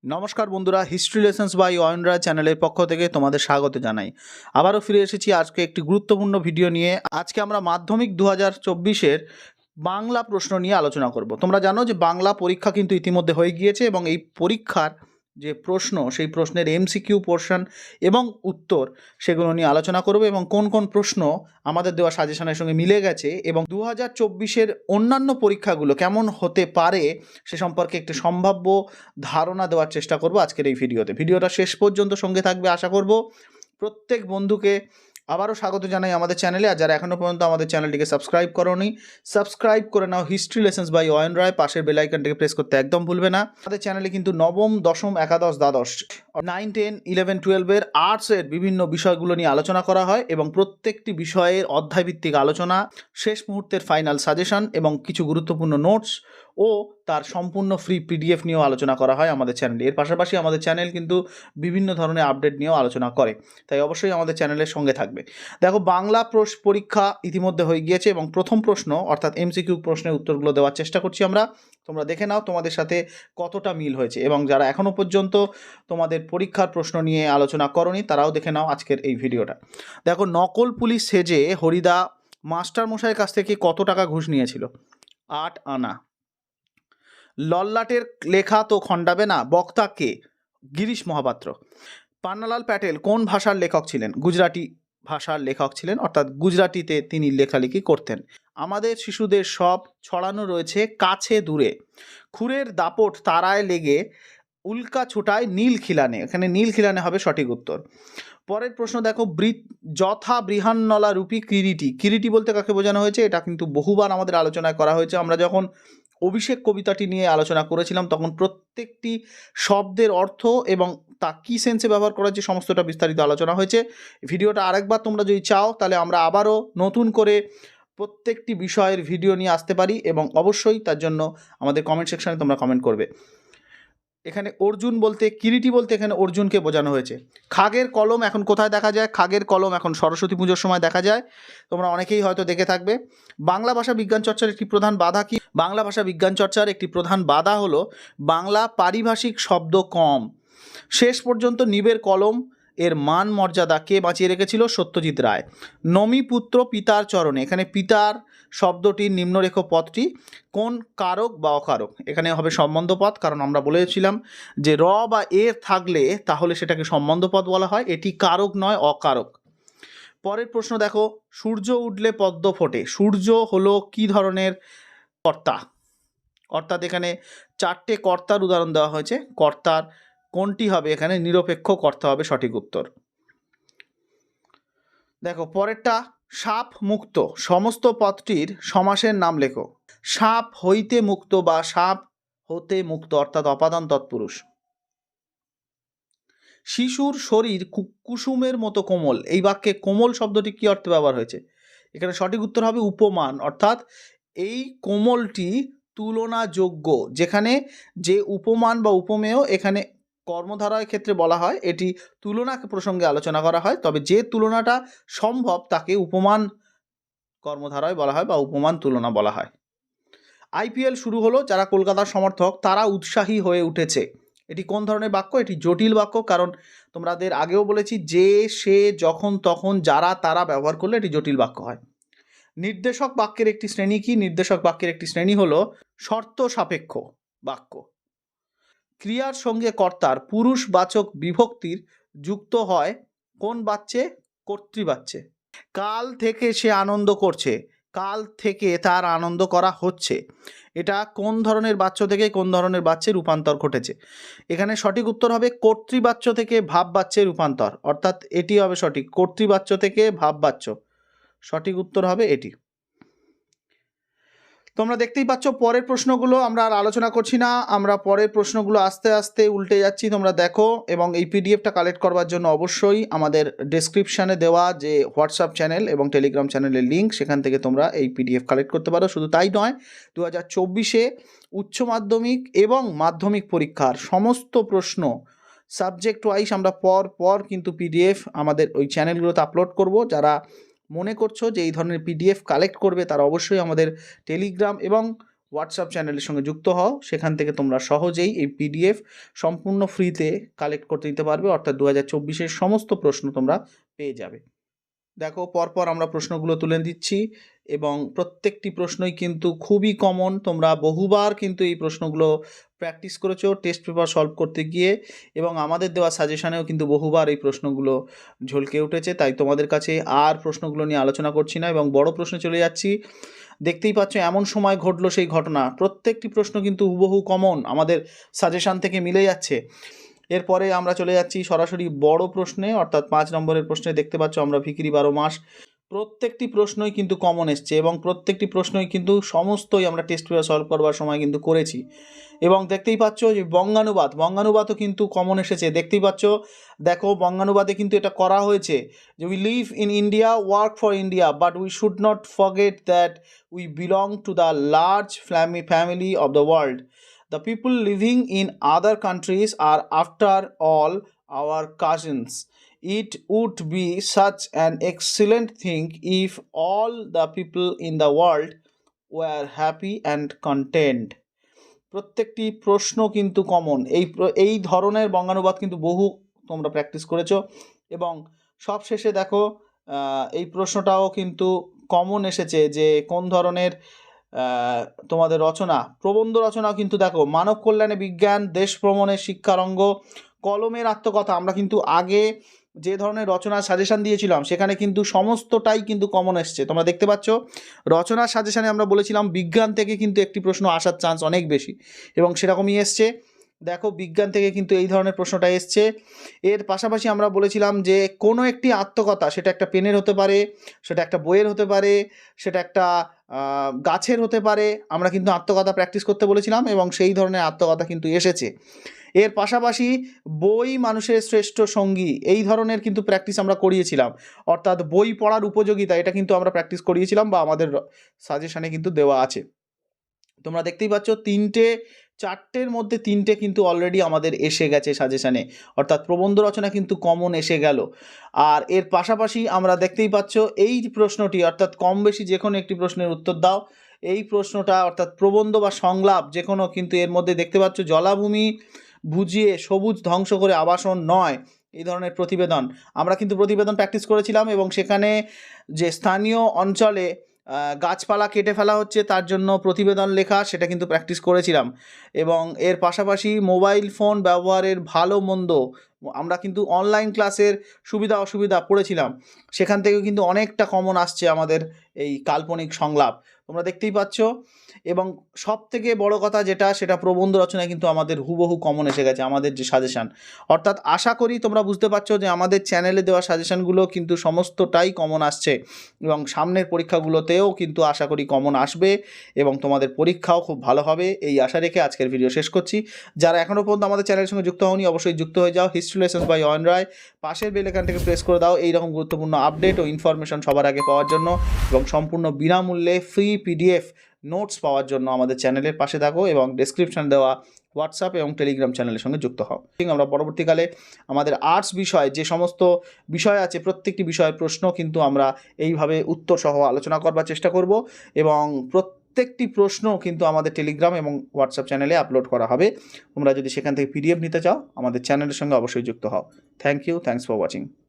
নমস্কার বন্ধুরা, history lessons by Ayan রায় চ্যানেলের পক্ষ থেকে তোমাদের স্বাগত জানাই। আবারও ফিরে এসেছি আজকে একটি গুরুত্বপূর্ণ ভিডিও নিয়ে। আজকে আমরা মাধ্যমিক 2024-এর বাংলা প্রশ্ন নিয়ে আলোচনা করব। তোমরা জানো যে বাংলা পরীক্ষা কিন্তু ইতিমধ্যে হয়ে গিয়েছে এবং এই পরীক্ষার যে প্রশ্ন, সেই প্রশ্নের এমসিকিউ পোর্শন এবং উত্তর সেগুলো নিয়ে আলোচনা করব এবং কোন কোন প্রশ্ন আমাদের দেওয়া সাজেশনের সঙ্গে মিলে গেছে এবং 2024-এর অন্যান্য পরীক্ষাগুলো কেমন হতে পারে সে সম্পর্কে একটি সম্ভাব্য ধারণা দেওয়ার চেষ্টা করব আজকের এই ভিডিওতে। ভিডিওটা শেষ পর্যন্ত সঙ্গে থাকবে আশা করব। প্রত্যেক বন্ধুকে আবারও স্বাগত জানাই আমাদের চ্যানেলে। আর যারা এখনও পর্যন্ত আমাদের চ্যানেলটিকে সাবস্ক্রাইব করোনি, সাবস্ক্রাইব করে নাও হিস্ট্রি লেসন্স বাই অয়ন রায়। পাশের বেল আইকনটিকে প্রেস করতে একদম ভুলবে না। আমাদের চ্যানেলে কিন্তু নবম, দশম, একাদশ, দ্বাদশ, 9, 10, 11, 12-এর আর্টসের বিভিন্ন বিষয়গুলো নিয়ে আলোচনা করা হয় এবং প্রত্যেকটি বিষয়ের অধ্যায়ভিত্তিক আলোচনা, শেষ মুহূর্তের ফাইনাল সাজেশন এবং কিছু গুরুত্বপূর্ণ নোটস ও তার সম্পূর্ণ ফ্রি পিডিএফ নিয়েও আলোচনা করা হয় আমাদের চ্যানেলে। এর পাশাপাশি আমাদের চ্যানেল কিন্তু বিভিন্ন ধরনের আপডেট নিয়েও আলোচনা করে, তাই অবশ্যই আমাদের চ্যানেলের সঙ্গে থাকবে। দেখো, বাংলা পরীক্ষা ইতিমধ্যে হয়ে গিয়েছে এবং প্রথম প্রশ্ন অর্থাৎ এমসিকিউ প্রশ্নের উত্তরগুলো দেওয়ার চেষ্টা করছি আমরা। তোমরা দেখে নাও তোমাদের সাথে কতটা মিল হয়েছে এবং যারা এখনও পর্যন্ত তোমাদের পরীক্ষার প্রশ্ন নিয়ে আলোচনা করনি তারাও দেখে নাও আজকের এই ভিডিওটা। দেখো, নকল পুলিশ সেজে হরিদা মাস্টার মশাইয়ের কাছ থেকে কত টাকা ঘুষ নিয়েছিল? 8 আনা। লল্লাটের লেখা তো খণ্ডাবে না, বক্তা কে? গিরিশ মহাপাত্র। পান্নালাল প্যাটেল কোন ভাষার লেখক ছিলেন? গুজরাটি ভাষার লেখক ছিলেন, অর্থাৎ গুজরাটিতে তিনি লেখালেখি করতেন। আমাদের শিশুদের সব ছড়ানো রয়েছে কাছে দূরে। খুরের দাপট তারায় লেগে উল্কা ছোটায় নীল খিলানে। এখানে নীল খিলানে হবে সঠিক উত্তর। পরের প্রশ্ন দেখো, যথা বৃহান্নলা রূপী কিরিটি। কিরিটি বলতে কাকে বোঝানো হয়েছে? এটা কিন্তু বহুবার আমাদের আলোচনায় করা হয়েছে। আমরা যখন অভিষেক কবিতাটি নিয়ে আলোচনা করেছিলাম তখন প্রত্যেকটি শব্দের অর্থ এবং তা কী সেন্সে ব্যবহার করা হচ্ছে সমস্তটা বিস্তারিত আলোচনা হয়েছে। ভিডিওটা আরেকবার তোমরা যদি চাও তাহলে আমরা আবারও নতুন করে প্রত্যেকটি বিষয়ের ভিডিও নিয়ে আসতে পারি এবং অবশ্যই তার জন্য আমাদের কমেন্ট সেকশানে তোমরা কমেন্ট করবে। এখানে অর্জুন বলতে, কিরিটি বলতে এখানে অর্জুনকে বোঝানো হয়েছে। খাগের কলম এখন কোথায় দেখা যায়? খাগের কলম এখন সরস্বতী পুজোর সময় দেখা যায়, তোমরা অনেকেই হয়তো দেখে থাকবে। বাংলা ভাষা বিজ্ঞান চর্চার একটি প্রধান বাধা কি? বাংলা ভাষা বিজ্ঞান চর্চার একটি প্রধান বাধা হলো বাংলা পারিভাষিক শব্দ কম। শেষ পর্যন্ত নিবের কলম এর মান মর্যাদা কে বাঁচিয়ে রেখেছিল? সত্যজিৎ রায়। নমিপুত্র পিতার চরণে, এখানে পিতার শব্দটির নিম্নরেখ পদটি কোন কারক বা অকারক? এখানে হবে সম্বন্ধ পদ, কারণ আমরা বলেছিলাম যে র বা এর থাকলে তাহলে সেটাকে সম্বন্ধ পদ বলা হয়, এটি কারক নয়, অকারক। পরের প্রশ্ন দেখো, সূর্য উঠলে পদ্ম ফোটে। সূর্য হলো কি ধরনের কর্তা? অর্থাৎ এখানে 4টে কর্তার উদাহরণ দেওয়া হয়েছে, কর্তার কোনটি হবে? এখানে নিরপেক্ষ কর্তা হবে সঠিক উত্তর। দেখো পরেরটা, সাপ মুক্ত সমস্ত পদটির সমাসের নাম লেখো। সাপ হইতে মুক্ত বা সাপ হতে মুক্ত অর্থাৎ অপাদান তৎপুরুষ। শিশুর শরীর কুসুমের মতো কোমল, এই বাক্যে কোমল শব্দটি কী অর্থে ব্যবহার হয়েছে? এখানে সঠিক উত্তর হবে উপমান, অর্থাৎ এই কোমলটি তুলনাযোগ্য। যেখানে যে উপমান বা উপমেয় এখানে কর্মধারয়ের ক্ষেত্রে বলা হয়, এটি তুলনা প্রসঙ্গে আলোচনা করা হয়, তবে যে তুলনাটা সম্ভব তাকে উপমান কর্মধারয় বলা হয় বা উপমান তুলনা বলা হয়। আইপিএল শুরু হলো, যারা কলকাতার সমর্থক তারা উৎসাহী হয়ে উঠেছে, এটি কোন ধরনের বাক্য? এটি জটিল বাক্য, কারণ তোমাদের আগেও বলেছি যে, সে, যখন, তখন, যারা, তারা ব্যবহার করলে এটি জটিল বাক্য হয়। নির্দেশক বাক্যের একটি শ্রেণী কি? নির্দেশক বাক্যের একটি শ্রেণী হলো শর্ত সাপেক্ষ বাক্য। ক্রিয়ার সঙ্গে কর্তার পুরুষবাচক বিভক্তির যুক্ত হয় কোন বাচ্যে? কর্তৃবাচ্যে। কাল থেকে সে আনন্দ করছে, কাল থেকে তার আনন্দ করা হচ্ছে, এটা কোন ধরনের বাচ্য থেকে কোন ধরনের বাচ্যে রূপান্তর ঘটেছে? এখানে সঠিক উত্তর হবে কর্তৃবাচ্য থেকে ভাববাচ্যে রূপান্তর, অর্থাৎ এটি হবে সঠিক, কর্তৃবাচ্য থেকে ভাববাচ্য। সঠিক উত্তর হবে এটি। তোমরা দেখতেই পাচ্ছ পরের প্রশ্নগুলো আমরা আর আলোচনা করছি না, আমরা পরের প্রশ্নগুলো আস্তে আস্তে উল্টে যাচ্ছি, তোমরা দেখো। এবং এই পিডিএফটা কালেক্ট করবার জন্য অবশ্যই আমাদের ডেসক্রিপশানে দেওয়া যে হোয়াটসঅ্যাপ চ্যানেল এবং টেলিগ্রাম চ্যানেলের লিঙ্ক, সেখান থেকে তোমরা এই পিডিএফ কালেক্ট করতে পারো। শুধু তাই নয়, 2024-এ উচ্চ মাধ্যমিক এবং মাধ্যমিক পরীক্ষার সমস্ত প্রশ্ন সাবজেক্ট ওয়াইজ আমরা পর কিন্তু পিডিএফ আমাদের ওই চ্যানেলগুলোতে আপলোড করব। যারা মনে করছো যে এই ধরনের পিডিএফ কালেক্ট করবে তারা অবশ্যই আমাদের টেলিগ্রাম এবং হোয়াটসঅ্যাপ চ্যানেলের সঙ্গে যুক্ত হও, সেখান থেকে তোমরা সহজেই এই পিডিএফ সম্পূর্ণ ফ্রিতে কালেক্ট করতে দিতে পারবে, অর্থাৎ 2024-এর সমস্ত প্রশ্ন তোমরা পেয়ে যাবে। দেখো পরপর আমরা প্রশ্নগুলো তুলে দিচ্ছি এবং প্রত্যেকটি প্রশ্নই কিন্তু খুবই কমন। তোমরা বহুবার কিন্তু এই প্রশ্নগুলো প্র্যাকটিস করেছো টেস্ট পেপার সলভ করতে গিয়ে, এবং আমাদের দেওয়া সাজেশানেও কিন্তু বহুবার এই প্রশ্নগুলো ঝলকে উঠেছে। তাই তোমাদের কাছে আর প্রশ্নগুলো নিয়ে আলোচনা করছি না এবং বড় প্রশ্নে চলে যাচ্ছি। দেখতেই পাচ্ছ এমন সময় ঘটলো সেই ঘটনা, প্রত্যেকটি প্রশ্ন কিন্তু হুবহু কমন, আমাদের সাজেশান থেকে মিলে যাচ্ছে। এরপরে আমরা চলে যাচ্ছি সরাসরি বড় প্রশ্নে, অর্থাৎ 5 নম্বরের প্রশ্নে। দেখতে পাচ্ছ আমরা ভিখিরি 12 মাস, প্রত্যেকটি প্রশ্নই কিন্তু কমন এসছে এবং প্রত্যেকটি প্রশ্নই কিন্তু সমস্তই আমরা টেস্ট পেপার সলভ করবার সময় কিন্তু করেছি। এবং দেখতেই পাচ্ছ যে বঙ্গানুবাদও কিন্তু কমন এসেছে। দেখতেই পাচ্ছ, দেখো বঙ্গানুবাদে কিন্তু এটা করা হয়েছে যে we live in India, work for India, but we should not forget that we belong to the large family of the world. The people living in other countries are, after all, our cousins. It would be such an excellent thing if all the people in the world were happy and content. প্রত্যেকটি প্রশ্ন কিন্তু common. এই ধরনের বঙ্গানুবাদ কিন্তু বহু তোমরা practice করেছো এবং সবশেষে দেখো এই প্রশ্নটাও কিন্তু কমন এসেছে যে কোন ধরনের তোমাদের রচনা, প্রবন্ধ রচনাও কিন্তু দেখো, মানব কল্যাণে বিজ্ঞান, দেশ ভ্রমণে শিক্ষারঙ্গ, কলমের আত্মকথা। আমরা কিন্তু আগে যে ধরনের রচনার সাজেশান দিয়েছিলাম সেখানে কিন্তু সমস্তটাই কিন্তু কমন এসছে। তোমরা দেখতে পাচ্ছ রচনার সাজেশানে আমরা বলেছিলাম বিজ্ঞান থেকে কিন্তু একটি প্রশ্ন আসার চান্স অনেক বেশি এবং সেরকমই এসছে। দেখো বিজ্ঞান থেকে কিন্তু এই ধরনের প্রশ্নটা এসছে। এর পাশাপাশি আমরা বলেছিলাম যে কোনো একটি আত্মকথা, সেটা একটা পেনের হতে পারে, সেটা একটা বইয়ের হতে পারে, সেটা একটা গাছের হতে পারে, আমরা কিন্তু আত্মকথা প্র্যাকটিস করতে বলেছিলাম এবং সেই ধরনের আত্মকথা কিন্তু এসেছে। এর পাশাপাশি বই মানুষের শ্রেষ্ঠ সঙ্গী, এই ধরনের কিন্তু প্র্যাকটিস আমরা করিয়েছিলাম, অর্থাৎ বই পড়ার উপযোগিতা, এটা কিন্তু আমরা প্র্যাকটিস করিয়েছিলাম বা আমাদের সাজেশানে কিন্তু দেওয়া আছে। তোমরা দেখতেই পাচ্ছ 4টের মধ্যে 3টে কিন্তু অলরেডি আমাদের এসে গেছে সাজেশানে, অর্থাৎ প্রবন্ধ রচনা কিন্তু কমন এসে গেল। আর এর পাশাপাশি আমরা দেখতেই পাচ্ছ এই প্রশ্নটি, অর্থাৎ কম বেশি যে কোনো একটি প্রশ্নের উত্তর দাও, এই প্রশ্নটা অর্থাৎ প্রবন্ধ বা সংলাপ যে কোনো, কিন্তু এর মধ্যে দেখতে পাচ্ছ জলাভূমি বুঝিয়ে সবুজ ধ্বংস করে আবাসন নয়, এই ধরনের প্রতিবেদন। আমরা কিন্তু প্রতিবেদন প্র্যাকটিস করেছিলাম এবং সেখানে যে স্থানীয় অঞ্চলে গাছপালা কেটে ফেলা হচ্ছে তার জন্য প্রতিবেদন লেখা, সেটা কিন্তু প্র্যাকটিস করেছিলাম। এবং এর পাশাপাশি মোবাইল ফোন ব্যবহারের ভালো মন্দ, আমরা কিন্তু অনলাইন ক্লাসের সুবিধা অসুবিধা পড়েছিলাম, সেখান থেকেও কিন্তু অনেকটা কমন আসছে আমাদের এই কাল্পনিক সংলাপ, তোমরা দেখতেই পাচ্ছ। এবং সব থেকে বড় কথা যেটা, সেটা প্রবন্ধ রচনায় কিন্তু আমাদের হুবহু কমন এসে গেছে আমাদের যে সাজেশান। অর্থাৎ আশা করি তোমরা বুঝতে পারছো যে আমাদের চ্যানেলে দেওয়া সাজেশানগুলো কিন্তু সমস্তটাই কমন আসছে এবং সামনের পরীক্ষাগুলোতেও কিন্তু আশা করি কমন আসবে এবং তোমাদের পরীক্ষাও খুব ভালো হবে, এই আশা রেখে আজকের ভিডিও শেষ করছি। যারা এখনও পর্যন্ত আমাদের চ্যানেলের সঙ্গে যুক্ত হওনি অবশ্যই যুক্ত হয়ে যাও। হিস্ট্রি লেসন্স বাই অয়ন রায়, পাশের বেল আইকনটাকে প্রেস করে দাও এই রকম গুরুত্বপূর্ণ আপডেট ও ইনফরমেশন সবার আগে পাওয়ার জন্য এবং সম্পূর্ণ বিনামূল্যে ফ্রি পিডিএফ নোটস পাওয়ার জন্য আমাদের চ্যানেলের পাশে থাকো এবং ডেসক্রিপশন দেওয়া হোয়াটসঅ্যাপ এবং টেলিগ্রাম চ্যানেলের সঙ্গে যুক্ত হও। আমরা পরবর্তীকালে আমাদের আর্টস বিষয় যে সমস্ত বিষয় আছে প্রত্যেকটি বিষয়ের প্রশ্ন কিন্তু আমরা এইভাবে উত্তর সহ আলোচনা করবার চেষ্টা করব এবং প্রত্যেকটি প্রশ্ন কিন্তু আমাদের টেলিগ্রাম এবং হোয়াটসঅ্যাপ চ্যানেলে আপলোড করা হবে। তোমরা যদি সেখান থেকে পিডিএফ নিতে চাও আমাদের চ্যানেলের সঙ্গে অবশ্যই যুক্ত হও। Thank you, thanks for watching.